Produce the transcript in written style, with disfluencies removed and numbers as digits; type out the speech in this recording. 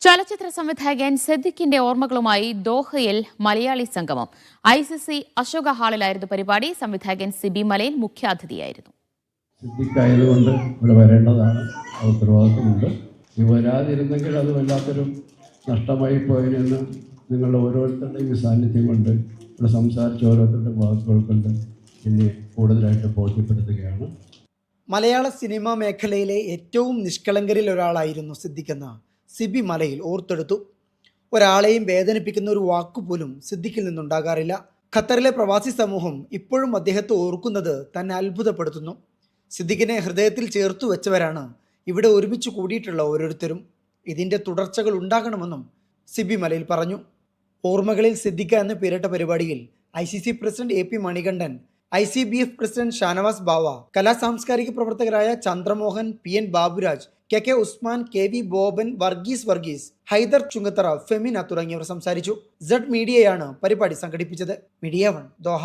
ചലച്ചിത്ര സംവിധായകൻ സിദ്ദിഖിന്റെ ഓർമ്മകളുമായി ദോഹയിൽ മലയാളി സംഗമം. ICC അശോക ഹാളിലായിരുന്നു പരിപാടി. സംവിധായകൻ സിബി മലയിൽ മുഖ്യാതിഥിയായിരുന്നു. സിദ്ദിഖായതുകൊണ്ട് ഇവിടെ വരേണ്ടതാണ്, ഉത്തരവാദിത്വമുണ്ട്. ഈ വരാതിരുന്നെങ്കിൽ അത് വല്ലാത്തൊരു നഷ്ടമായി പോയതിനെന്ന് നിങ്ങളുടെ ഓരോരുത്തരുടെയും സാന്നിധ്യം കൊണ്ട് ഇവിടെ സംസാരിച്ച ഓരോരുത്തരുടെ വാക്കുകൾ കൊണ്ട് ഇനി കൂടുതലായിട്ട് ബോധ്യപ്പെടുത്തുകയാണ്. മലയാള സിനിമാ മേഖലയിലെ ഏറ്റവും നിഷ്കളങ്കരിൽ ഒരാളായിരുന്നു സിദ്ദിഖെന്ന് സിബി മലയിൽ ഓർത്തെടുത്തു. ഒരാളെയും വേദനിപ്പിക്കുന്ന ഒരു വാക്കുപോലും സിദ്ദിഖിൽ നിന്നുണ്ടാകാറില്ല. ഖത്തറിലെ പ്രവാസി സമൂഹം ഇപ്പോഴും അദ്ദേഹത്തെ ഓർക്കുന്നത് തന്നെ അത്ഭുതപ്പെടുത്തുന്നു. സിദ്ദിഖിനെ ഹൃദയത്തിൽ ചേർത്തു വെച്ചവരാണ് ഇവിടെ ഒരുമിച്ച് കൂടിയിട്ടുള്ള ഓരോരുത്തരും. ഇതിൻ്റെ തുടർച്ചകൾ ഉണ്ടാകണമെന്നും സിബി മലയിൽ പറഞ്ഞു. ഓർമ്മകളിൽ സിദ്ദിഖ എന്ന് പേരിട്ട പരിപാടിയിൽ ICC president AP Manikandan, ICBF president Shanavas Bava, കലാ സാംസ്കാരിക പ്രവർത്തകരായ Chandramohan, PN Baburaj, KK Usman, KV Boban, Varghese, Hyder Chungathara, Femina തുടങ്ങിയവർ സംസാരിച്ചു. Z മീഡിയയാണ് പരിപാടി സംഘടിപ്പിച്ചത്. Media 1 Doha.